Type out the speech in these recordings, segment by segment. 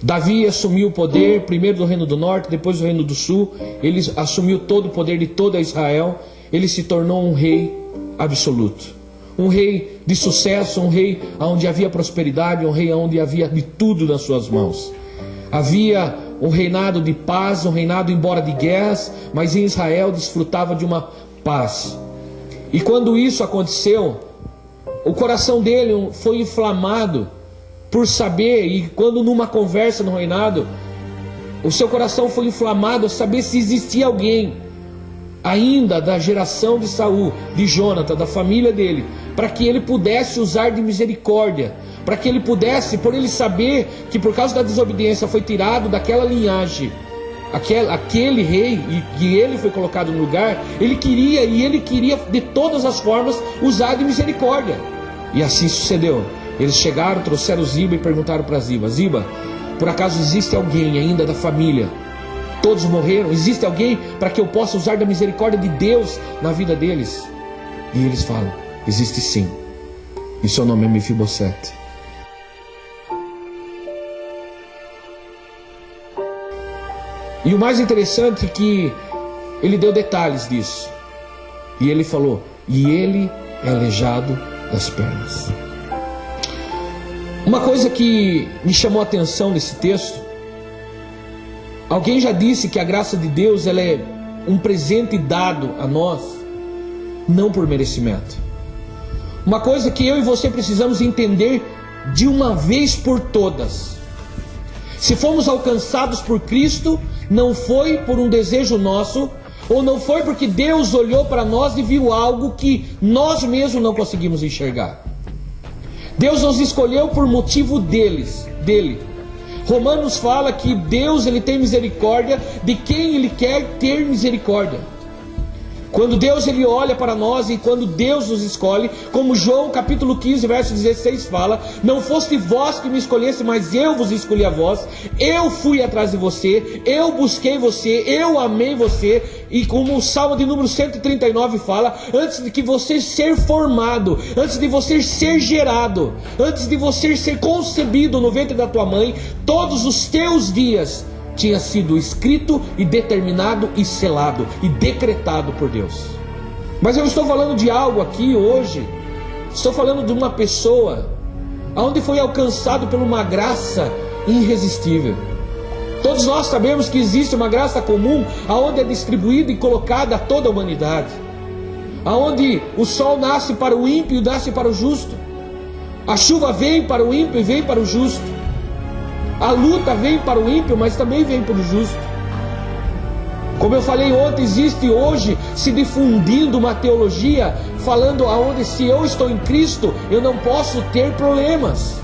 Davi assumiu o poder, primeiro do reino do norte, depois do reino do sul. Ele assumiu todo o poder de toda Israel. Ele se tornou um rei absoluto, um rei de sucesso, um rei onde havia prosperidade, um rei onde havia de tudo nas suas mãos. Havia um reinado de paz, um reinado embora de guerras, mas em Israel desfrutava de uma paz. E quando isso aconteceu, o coração dele foi inflamado por saber, e quando numa conversa no reinado, o seu coração foi inflamado a saber se existia alguém ainda da geração de Saul, de Jonathan, da família dele, para que ele pudesse usar de misericórdia, para que ele pudesse, por ele saber que por causa da desobediência foi tirado daquela linhagem, aquele rei, e que ele foi colocado no lugar, ele queria de todas as formas usar de misericórdia. E assim sucedeu. Eles chegaram, trouxeram Ziba e perguntaram para Ziba: Ziba, por acaso existe alguém ainda da família? Todos morreram, existe alguém para que eu possa usar da misericórdia de Deus na vida deles? E eles falam: existe sim, e seu nome é Mefibosete. E o mais interessante é que ele deu detalhes disso. E ele falou: e ele é aleijado das pernas. Uma coisa que me chamou a atenção nesse texto: alguém já disse que a graça de Deus ela é um presente dado a nós, não por merecimento. Uma coisa que eu e você precisamos entender de uma vez por todas: se fomos alcançados por Cristo, não foi por um desejo nosso, ou não foi porque Deus olhou para nós e viu algo que nós mesmos não conseguimos enxergar. Deus nos escolheu por motivo dele. Romanos fala que Deus ele tem misericórdia de quem ele quer ter misericórdia. Quando Deus ele olha para nós e quando Deus nos escolhe, como João capítulo 15 verso 16 fala: não foste vós que me escolhesse, mas eu vos escolhi a vós. Eu fui atrás de você, eu busquei você, eu amei você. E como o Salmo de número 139 fala: antes de que você ser formado, antes de você ser gerado, antes de você ser concebido no ventre da tua mãe, todos os teus dias tinha sido escrito e determinado e selado e decretado por Deus. Mas eu estou falando de algo aqui hoje. Estou falando de uma pessoa onde foi alcançado por uma graça irresistível. Todos nós sabemos que existe uma graça comum, aonde é distribuída e colocada a toda a humanidade, aonde o sol nasce para o ímpio e nasce para o justo, a chuva vem para o ímpio e vem para o justo, a luta vem para o ímpio, mas também vem para o justo. Como eu falei ontem, existe hoje se difundindo uma teologia falando aonde se eu estou em Cristo, eu não posso ter problemas.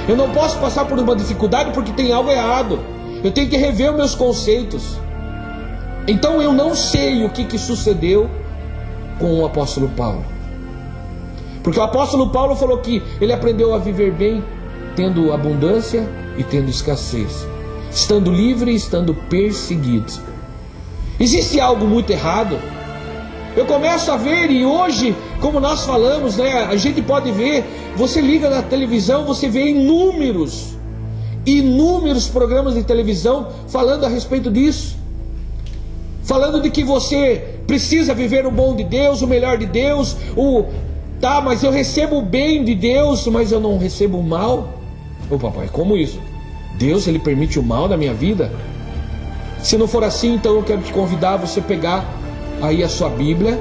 Eu não posso passar por uma dificuldade porque tem algo errado. Eu tenho que rever os meus conceitos. Então eu não sei o que sucedeu com o apóstolo Paulo. Porque o apóstolo Paulo falou que ele aprendeu a viver bem, tendo abundância e tendo escassez, estando livre e estando perseguido. Existe algo muito errado. Eu começo a ver, e hoje, como nós falamos, né, a gente pode ver, você liga na televisão, você vê inúmeros programas de televisão falando a respeito disso, falando de que você precisa viver o bom de Deus, o melhor de Deus, mas eu recebo o bem de Deus, mas eu não recebo o mal. Ô papai, como isso? Deus ele permite o mal na minha vida? Se não for assim, então eu quero te convidar a você pegar aí a sua Bíblia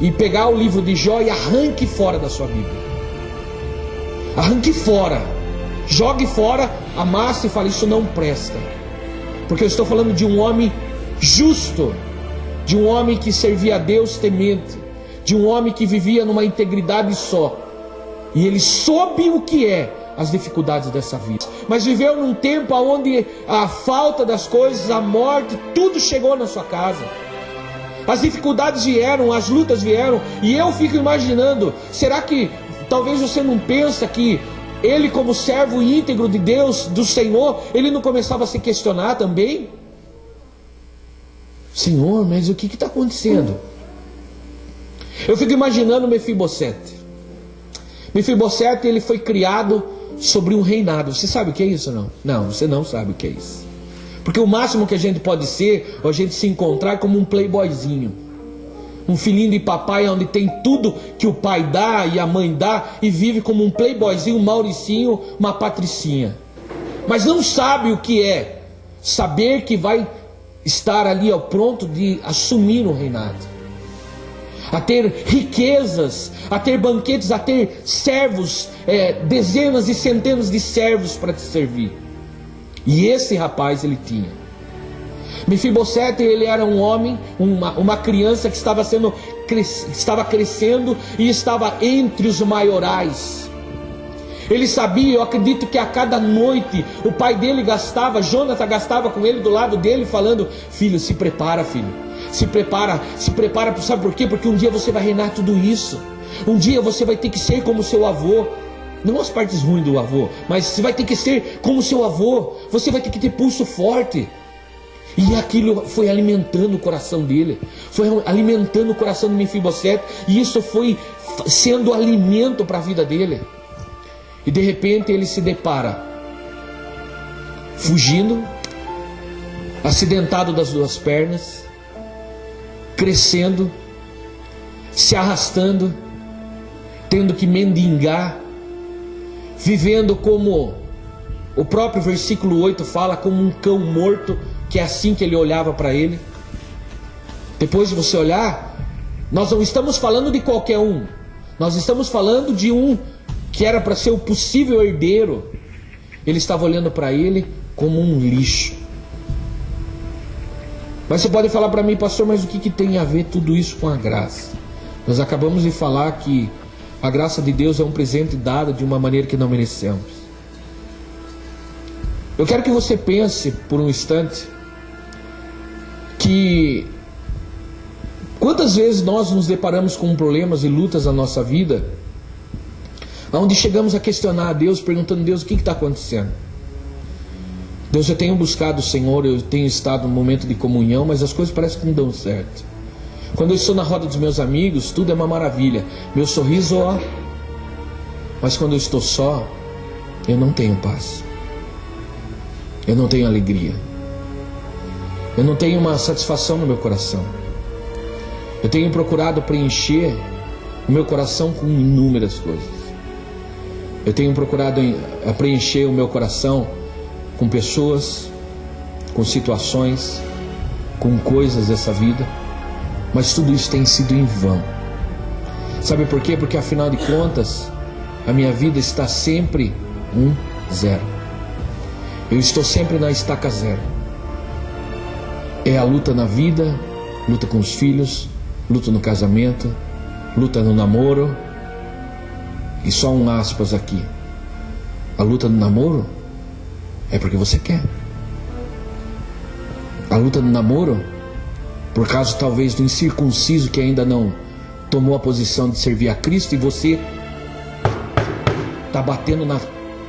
e pegar o livro de Jó e arranque fora da sua Bíblia. Arranque fora, jogue fora, amasse e fale: isso não presta. Porque eu estou falando de um homem justo, de um homem que servia a Deus temente, de um homem que vivia numa integridade só, e ele soube o que é as dificuldades dessa vida, mas viveu num tempo onde a falta das coisas, a morte, tudo chegou na sua casa. As dificuldades vieram, as lutas vieram, e eu fico imaginando, será que talvez você não pensa que ele, como servo íntegro de Deus, do Senhor, ele não começava a se questionar também? Senhor, mas o que está acontecendo? Eu fico imaginando Mefibosete. Mefibosete, ele foi criado sobre um reinado. Você sabe o que é isso, não? Não, você não sabe o que é isso. Porque o máximo que a gente pode ser, ou a gente se encontrar, é como um playboyzinho, um filhinho de papai, onde tem tudo que o pai dá e a mãe dá, e vive como um playboyzinho, um Mauricinho, uma Patricinha. Mas não sabe o que é saber que vai estar ali ao pronto de assumir o reinado, a ter riquezas, a ter banquetes, a ter servos, dezenas e centenas de servos para te servir. E esse rapaz ele tinha. Mefibosete, ele era um homem, uma criança que estava crescendo e estava entre os maiorais. Ele sabia, eu acredito que a cada noite o pai dele gastava, Jonathan gastava com ele do lado dele, falando: filho, se prepara, filho, se prepara, sabe por quê? Porque um dia você vai reinar tudo isso, um dia você vai ter que ser como seu avô. Não as partes ruins do avô, mas você vai ter que ser como seu avô, você vai ter que ter pulso forte. E aquilo foi alimentando o coração dele, foi alimentando o coração de Mefibosete, e isso foi sendo alimento para a vida dele. E de repente ele se depara fugindo, acidentado das duas pernas, crescendo, se arrastando, tendo que mendigar, vivendo como o próprio versículo 8 fala, como um cão morto, que é assim que ele olhava para ele. Depois de você olhar, nós não estamos falando de qualquer um, nós estamos falando de um que era para ser o possível herdeiro. Ele estava olhando para ele como um lixo. Mas você pode falar para mim: pastor, mas o que tem a ver tudo isso com a graça? Nós acabamos de falar que a graça de Deus é um presente dado de uma maneira que não merecemos. Eu quero que você pense por um instante que quantas vezes nós nos deparamos com problemas e lutas na nossa vida, onde chegamos a questionar a Deus, perguntando: Deus, o que está acontecendo? Deus, eu tenho buscado o Senhor, eu tenho estado num momento de comunhão, mas as coisas parecem que não dão certo. Quando eu estou na roda dos meus amigos, tudo é uma maravilha, meu sorriso, ó. Mas quando eu estou só, eu não tenho paz, eu não tenho alegria, eu não tenho uma satisfação no meu coração. Eu tenho procurado preencher o meu coração com inúmeras coisas. Eu tenho procurado preencher o meu coração com pessoas, com situações, com coisas dessa vida, mas tudo isso tem sido em vão. Sabe por quê? Porque afinal de contas, a minha vida está sempre 0. Eu estou sempre na estaca 0. É a luta na vida, luta com os filhos, luta no casamento, luta no namoro. E só um aspas aqui: a luta no namoro é porque você quer. A luta no namoro, por causa talvez do incircunciso que ainda não tomou a posição de servir a Cristo, e você está batendo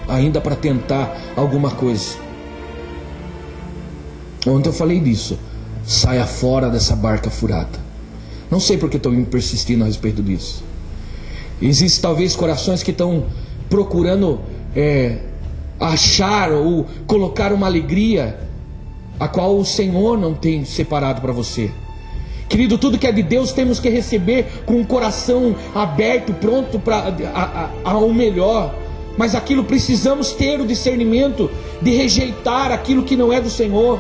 ainda para tentar alguma coisa. Ontem eu falei disso: saia fora dessa barca furada. Não sei porque estou persistindo a respeito disso. Existem talvez corações que estão procurando achar ou colocar uma alegria a qual o Senhor não tem separado para você. Querido, tudo que é de Deus temos que receber com o coração aberto, pronto para ao melhor. Mas aquilo precisamos ter o discernimento de rejeitar aquilo que não é do Senhor.